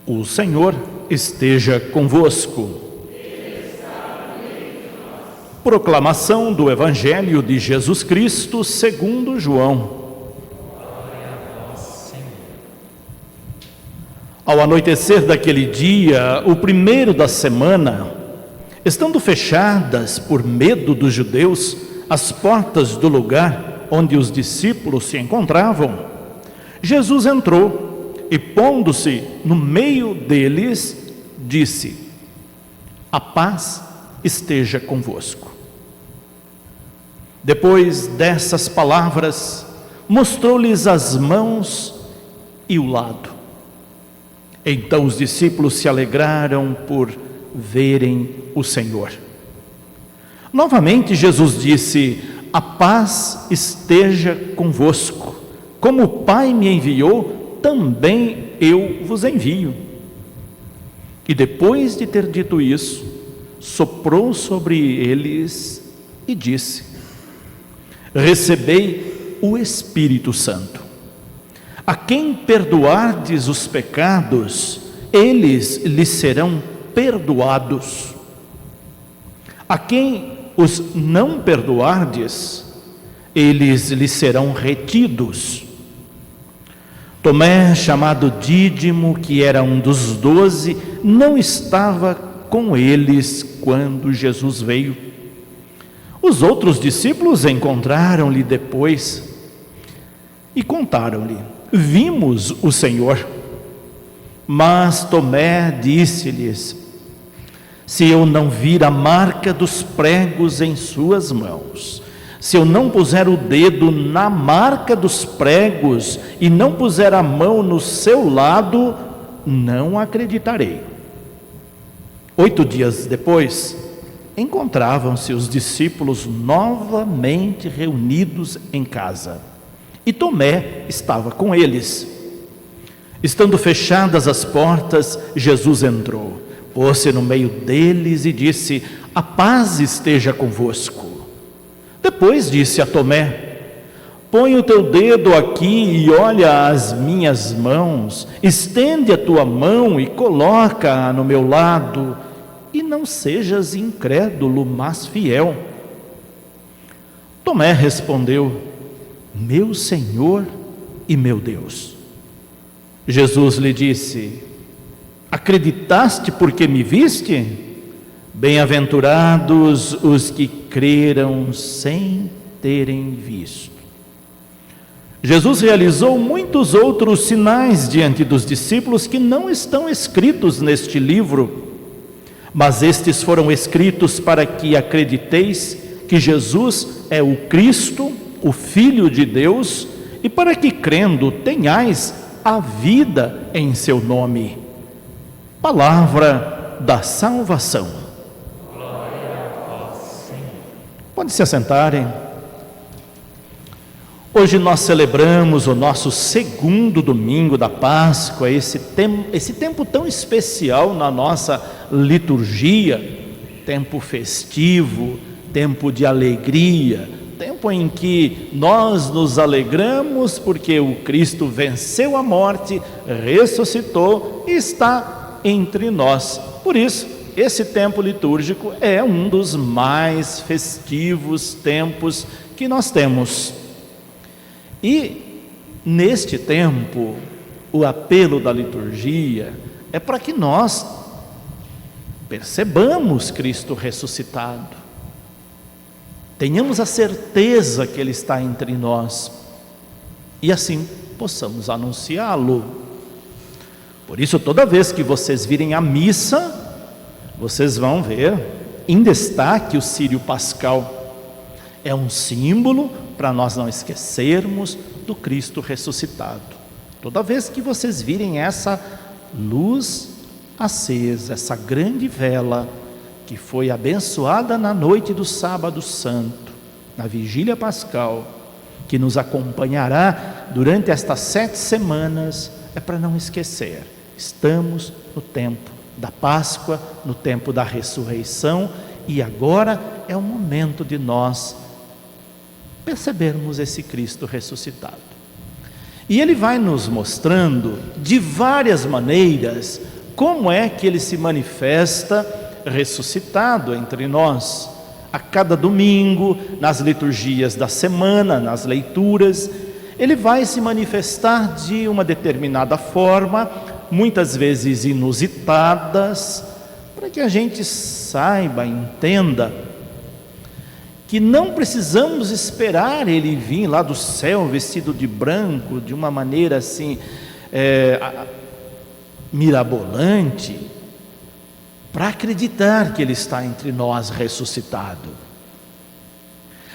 O Senhor esteja convosco. Proclamação do Evangelho de Jesus Cristo segundo João. Ao anoitecer daquele dia, o primeiro da semana, estando fechadas por medo dos judeus as portas do lugar onde os discípulos se encontravam, Jesus entrou e, pondo-se no meio deles, disse: "A paz esteja convosco." Depois dessas palavras, mostrou-lhes as mãos e o lado. Então os discípulos se alegraram por verem o Senhor. Novamente Jesus disse: "A paz esteja convosco. Como o Pai me enviou, também eu vos envio." E depois de ter dito isso, soprou sobre eles e disse: "Recebei o Espírito Santo. A quem perdoardes os pecados, eles lhes serão perdoados. A quem os não perdoardes, eles lhes serão retidos." Tomé, chamado Dídimo, que era um dos 12, não estava com eles quando Jesus veio. Os outros discípulos encontraram-lhe depois e contaram-lhe: "Vimos o Senhor." Mas Tomé disse-lhes: "Se eu não vir a marca dos pregos em suas mãos, se eu não puser o dedo na marca dos pregos e não puser a mão no seu lado, não acreditarei." 8 dias depois, encontravam-se os discípulos novamente reunidos em casa, e Tomé estava com eles. Estando fechadas as portas, Jesus entrou, pôs-se no meio deles e disse: "A paz esteja convosco." Depois disse a Tomé: "Põe o teu dedo aqui e olha as minhas mãos, estende a tua mão e coloca-a no meu lado, e não sejas incrédulo, mas fiel." Tomé respondeu: "Meu Senhor e meu Deus." Jesus lhe disse: "Acreditaste porque me viste? Bem-aventurados os que creram sem terem visto." Jesus realizou muitos outros sinais diante dos discípulos que não estão escritos neste livro, mas estes foram escritos para que acrediteis que Jesus é o Cristo, o Filho de Deus, e para que, crendo, tenhais a vida em seu nome. Palavra da salvação. Pode se assentarem. Hoje nós celebramos o nosso segundo domingo da Páscoa, esse tempo tão especial na nossa liturgia, tempo festivo, tempo de alegria, tempo em que nós nos alegramos porque o Cristo venceu a morte, ressuscitou e está entre nós. Por isso, esse tempo litúrgico é um dos mais festivos tempos que nós temos. E neste tempo, o apelo da liturgia é para que nós percebamos Cristo ressuscitado, tenhamos a certeza que Ele está entre nós e assim possamos anunciá-lo. Por isso, toda vez que vocês virem a missa, vocês vão ver em destaque o círio pascal. É um símbolo para nós não esquecermos do Cristo ressuscitado. Toda vez que vocês virem essa luz acesa, essa grande vela que foi abençoada na noite do sábado santo, na vigília pascal, que nos acompanhará durante estas 7 semanas, é para não esquecer. Estamos no tempo da Páscoa, no tempo da ressurreição, e agora é o momento de nós percebermos esse Cristo ressuscitado. E ele vai nos mostrando de várias maneiras como é que ele se manifesta ressuscitado entre nós. A cada domingo, nas liturgias da semana, nas leituras, ele vai se manifestar de uma determinada forma, muitas vezes inusitadas, para que a gente saiba, entenda, que não precisamos esperar ele vir lá do céu vestido de branco, de uma maneira assim, mirabolante, para acreditar que ele está entre nós ressuscitado.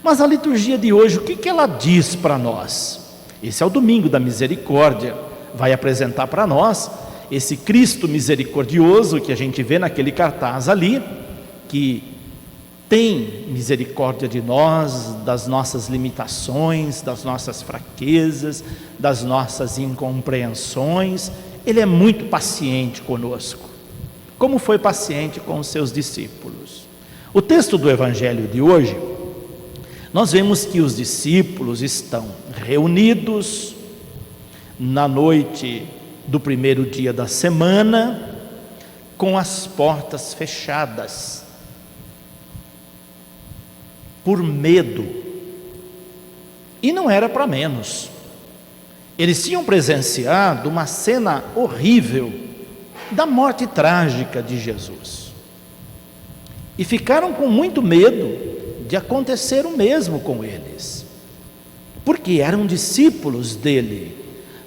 Mas a liturgia de hoje, o que ela diz para nós? Esse é o domingo da misericórdia, vai apresentar para nós esse Cristo misericordioso que a gente vê naquele cartaz ali, que tem misericórdia de nós, das nossas limitações, das nossas fraquezas, das nossas incompreensões. Ele é muito paciente conosco, como foi paciente com os seus discípulos. O texto do Evangelho de hoje, nós vemos que os discípulos estão reunidos na noite do primeiro dia da semana, com as portas fechadas, por medo. E não era para menos. Eles tinham presenciado uma cena horrível da morte trágica de Jesus, e ficaram com muito medo de acontecer o mesmo com eles, porque eram discípulos dele,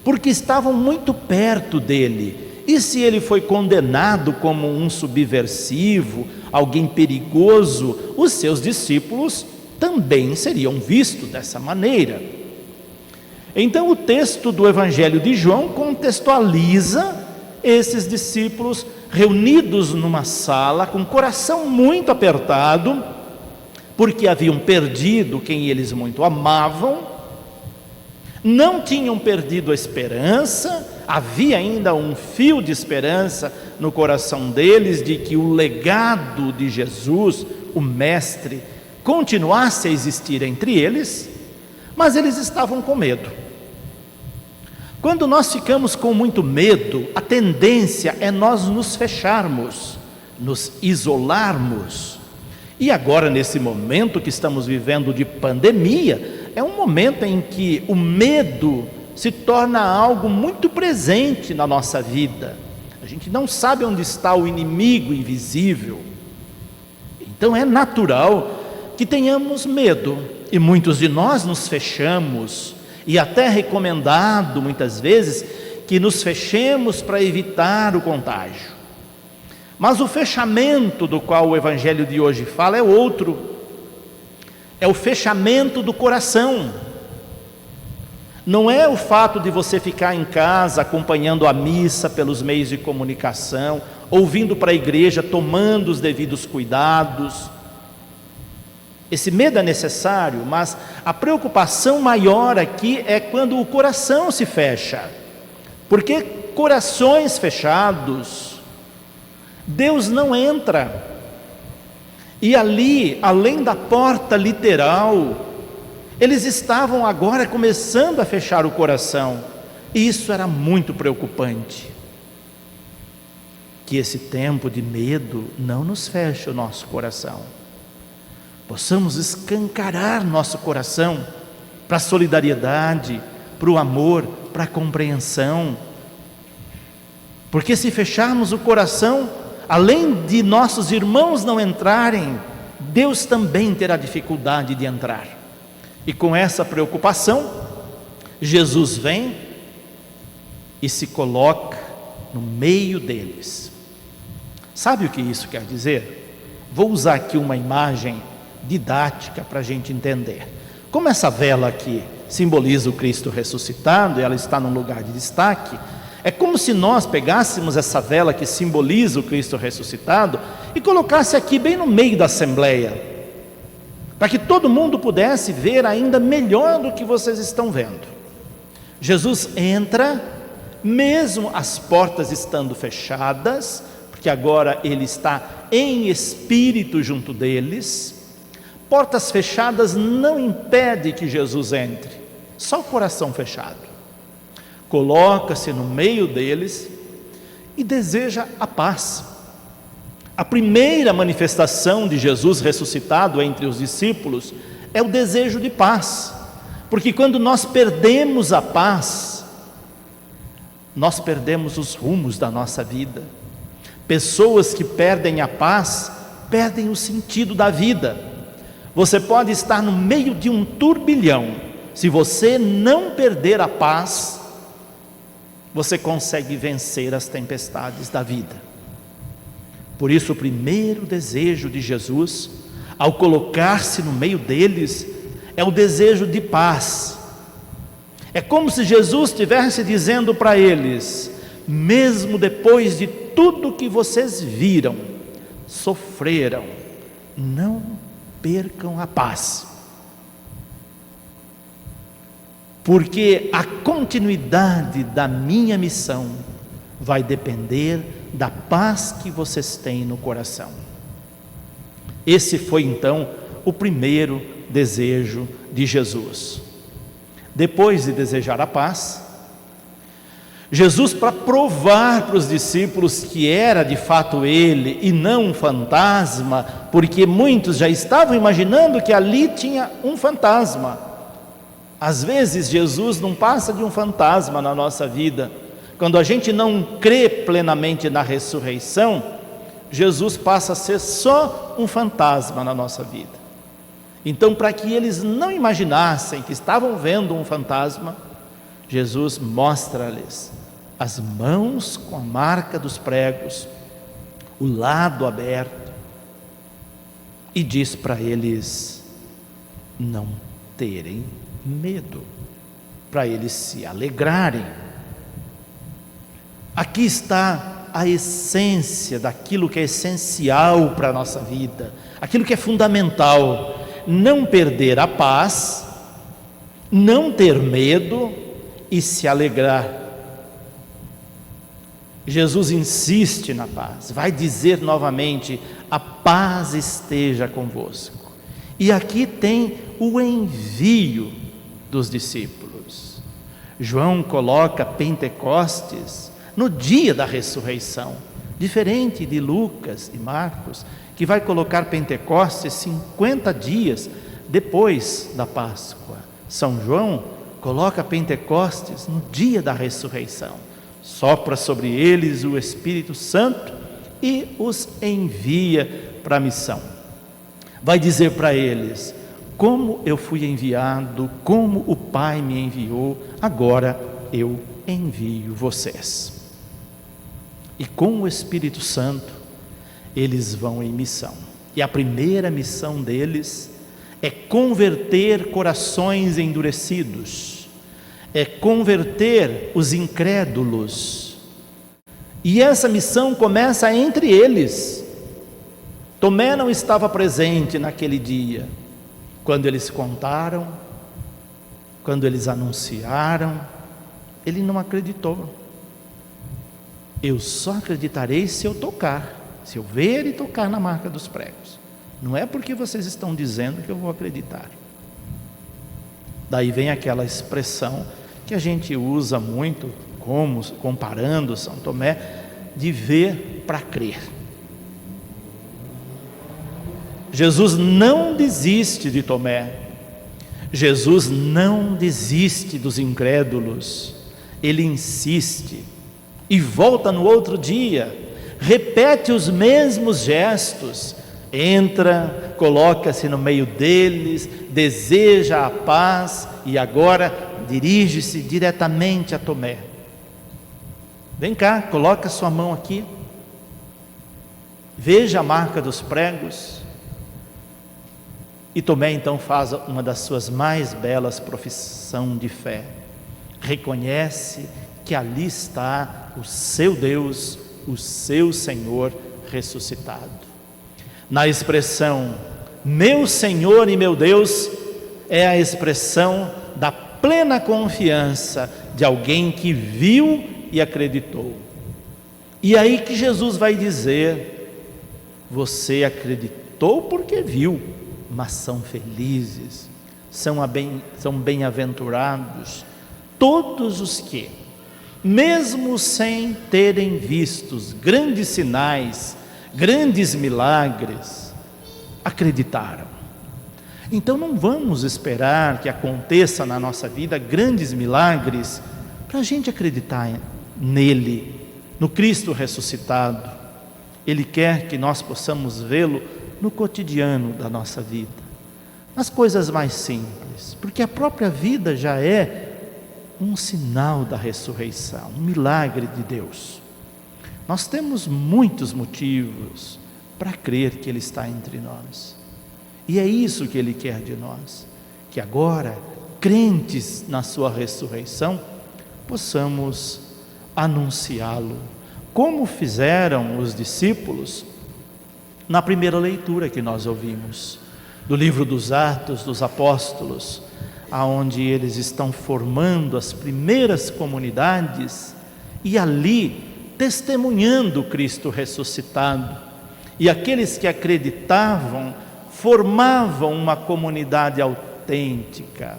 porque estavam muito perto dele. E se ele foi condenado como um subversivo, alguém perigoso, os seus discípulos também seriam vistos dessa maneira. Então o texto do Evangelho de João contextualiza esses discípulos reunidos numa sala, com o coração muito apertado, porque haviam perdido quem eles muito amavam, não tinham perdido a esperança, havia ainda um fio de esperança no coração deles, de que o legado de Jesus, o Mestre, continuasse a existir entre eles, mas eles estavam com medo. Quando nós ficamos com muito medo, a tendência é nós nos fecharmos, nos isolarmos. E agora, nesse momento que estamos vivendo de pandemia, é um momento em que o medo se torna algo muito presente na nossa vida. A gente não sabe onde está o inimigo invisível. Então é natural que tenhamos medo, e muitos de nós nos fechamos, e até é recomendado muitas vezes que nos fechemos para evitar o contágio. Mas o fechamento do qual o Evangelho de hoje fala é outro, é o fechamento do coração. Não é o fato de você ficar em casa acompanhando a missa pelos meios de comunicação, ou vindo para a igreja tomando os devidos cuidados. Esse medo é necessário, mas a preocupação maior aqui é quando o coração se fecha, porque corações fechados, Deus não entra. E ali, além da porta literal, eles estavam agora começando a fechar o coração, e isso era muito preocupante. Que esse tempo de medo não nos feche o nosso coração, possamos escancarar nosso coração para a solidariedade, para o amor, para a compreensão, porque se fecharmos o coração, além de nossos irmãos não entrarem, Deus também terá dificuldade de entrar. E com essa preocupação, Jesus vem e se coloca no meio deles. Sabe o que isso quer dizer? Vou usar aqui uma imagem didática para a gente entender. Como essa vela aqui simboliza o Cristo ressuscitado, e ela está num lugar de destaque, é como se nós pegássemos essa vela que simboliza o Cristo ressuscitado e colocasse aqui bem no meio da assembleia, para que todo mundo pudesse ver ainda melhor do que vocês estão vendo. Jesus entra, mesmo as portas estando fechadas, porque agora ele está em espírito junto deles. Portas fechadas não impede que Jesus entre, só o coração fechado. Coloca-se no meio deles e deseja a paz. A primeira manifestação de Jesus ressuscitado entre os discípulos é o desejo de paz, porque quando nós perdemos a paz, nós perdemos os rumos da nossa vida. Pessoas que perdem a paz, perdem o sentido da vida. Você pode estar no meio de um turbilhão, se você não perder a paz, você consegue vencer as tempestades da vida. Por isso, o primeiro desejo de Jesus, ao colocar-se no meio deles, é o desejo de paz. É como se Jesus estivesse dizendo para eles: mesmo depois de tudo que vocês viram, sofreram, não percam a paz, porque a continuidade da minha missão vai depender da paz que vocês têm no coração. Esse foi então o primeiro desejo de Jesus. Depois de desejar a paz, Jesus, para provar para os discípulos que era de fato ele e não um fantasma, porque muitos já estavam imaginando que ali tinha um fantasma. Às vezes Jesus não passa de um fantasma na nossa vida. Quando a gente não crê plenamente na ressurreição, Jesus passa a ser só um fantasma na nossa vida. Então, para que eles não imaginassem que estavam vendo um fantasma, Jesus mostra-lhes as mãos com a marca dos pregos, o lado aberto, e diz para eles não terem medo, para eles se alegrarem. Aqui está a essência daquilo que é essencial para a nossa vida, aquilo que é fundamental: não perder a paz, não ter medo e se alegrar. Jesus insiste na paz, vai dizer novamente: a paz esteja convosco. E aqui tem o envio dos discípulos. João coloca Pentecostes no dia da ressurreição, diferente de Lucas e Marcos, que vai colocar Pentecostes 50 dias depois da Páscoa. São João coloca Pentecostes no dia da ressurreição, sopra sobre eles o Espírito Santo e os envia para a missão. Vai dizer para eles: como eu fui enviado, como o Pai me enviou, agora eu envio vocês. E com o Espírito Santo eles vão em missão. E a primeira missão deles é converter corações endurecidos, é converter os incrédulos. E essa missão começa entre eles. Tomé não estava presente naquele dia, quando eles contaram, quando eles anunciaram, ele não acreditou. Eu só acreditarei se eu tocar, se eu ver e tocar na marca dos pregos. Não é porque vocês estão dizendo que eu vou acreditar. Daí vem aquela expressão que a gente usa muito, como comparando São Tomé, de ver para crer. Jesus não desiste de Tomé, Jesus não desiste dos incrédulos, ele insiste e volta no outro dia, repete os mesmos gestos, entra, coloca-se no meio deles, deseja a paz e agora dirige-se diretamente a Tomé. Vem cá, coloca sua mão aqui, veja a marca dos pregos. E Tomé então faz uma das suas mais belas profissões de fé, reconhece que ali está o seu Deus, o seu Senhor ressuscitado. Na expressão meu Senhor e meu Deus, é a expressão da plena confiança de alguém que viu e acreditou. E aí que Jesus vai dizer: você acreditou porque viu, mas são felizes, são bem-aventurados todos os que, mesmo sem terem vistos grandes sinais, grandes milagres, acreditaram. Então não vamos esperar que aconteça na nossa vida grandes milagres para a gente acreditar nele, no Cristo ressuscitado. Ele quer que nós possamos vê-lo no cotidiano da nossa vida, nas coisas mais simples, porque a própria vida já é um sinal da ressurreição, um milagre de Deus. Nós temos muitos motivos para crer que Ele está entre nós, e é isso que Ele quer de nós, que agora, crentes na sua ressurreição, possamos anunciá-lo, como fizeram os discípulos na primeira leitura que nós ouvimos, do livro dos Atos dos Apóstolos, aonde eles estão formando as primeiras comunidades e ali testemunhando Cristo ressuscitado. E aqueles que acreditavam formavam uma comunidade autêntica.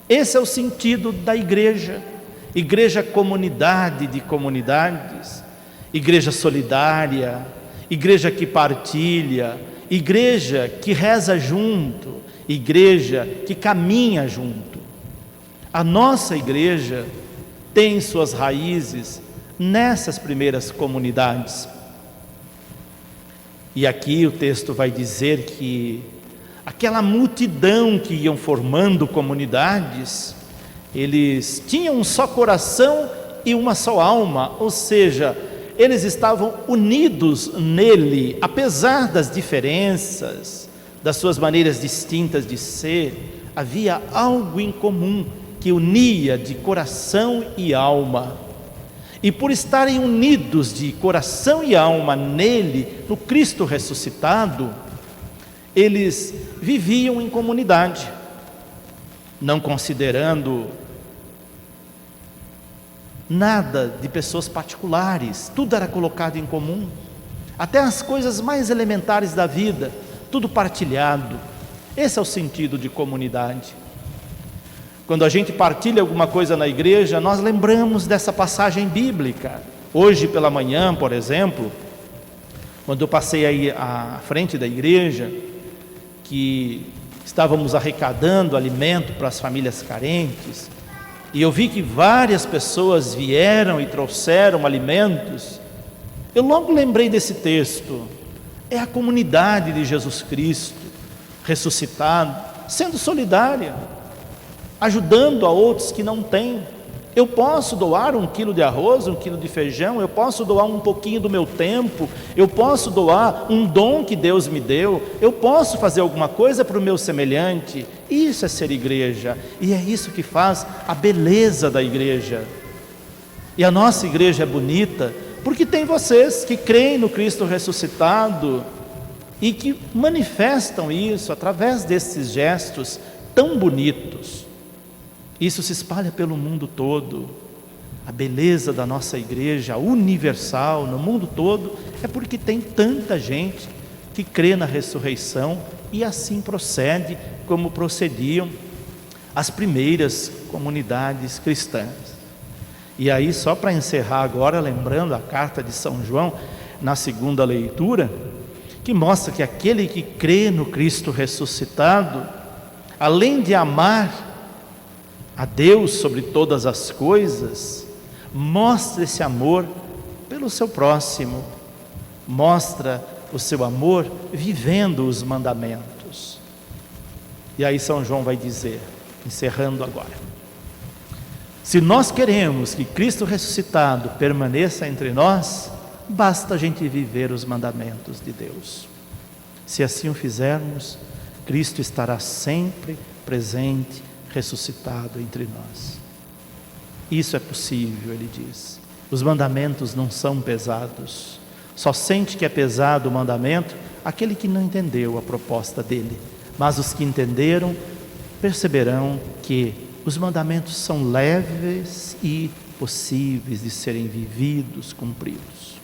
Esse é o sentido da igreja. Igreja comunidade de comunidades, igreja solidária, igreja que partilha, igreja que reza junto, igreja que caminha junto. A nossa igreja tem suas raízes nessas primeiras comunidades. E aqui o texto vai dizer que aquela multidão que iam formando comunidades, eles tinham um só coração e uma só alma, ou seja, eles estavam unidos nele, apesar das diferenças, das suas maneiras distintas de ser, havia algo em comum que unia de coração e alma. E por estarem unidos de coração e alma nele, no Cristo ressuscitado, eles viviam em comunidade, não considerando nada de pessoas particulares, tudo era colocado em comum, até as coisas mais elementares da vida, tudo partilhado. Esse é o sentido de comunidade. Quando a gente partilha alguma coisa na igreja, nós lembramos dessa passagem bíblica. Hoje pela manhã, por exemplo, quando eu passei aí à frente da igreja, que estávamos arrecadando alimento para as famílias carentes, e eu vi que várias pessoas vieram e trouxeram alimentos, eu logo lembrei desse texto. É a comunidade de Jesus Cristo ressuscitado, sendo solidária, ajudando a outros que não têm. Eu posso doar 1 quilo de arroz, 1 quilo de feijão, eu posso doar um pouquinho do meu tempo, eu posso doar um dom que Deus me deu, eu posso fazer alguma coisa para o meu semelhante. Isso é ser igreja, e é isso que faz a beleza da igreja. E a nossa igreja é bonita, porque tem vocês que creem no Cristo ressuscitado, e que manifestam isso através desses gestos tão bonitos. Isso se espalha pelo mundo todo. A beleza da nossa igreja universal no mundo todo é porque tem tanta gente que crê na ressurreição e assim procede como procediam as primeiras comunidades cristãs. E aí, só para encerrar agora, lembrando a carta de São João, na segunda leitura, que mostra que aquele que crê no Cristo ressuscitado, além de amar a Deus sobre todas as coisas, mostra esse amor pelo seu próximo, mostra o seu amor vivendo os mandamentos. E aí São João vai dizer, encerrando agora: se nós queremos que Cristo ressuscitado permaneça entre nós, basta a gente viver os mandamentos de Deus. Se assim o fizermos, Cristo estará sempre presente, ressuscitado entre nós. Isso é possível, ele diz. Os mandamentos não são pesados. Só sente que é pesado o mandamento aquele que não entendeu a proposta dele. Mas os que entenderam perceberão que os mandamentos são leves e possíveis de serem vividos, cumpridos.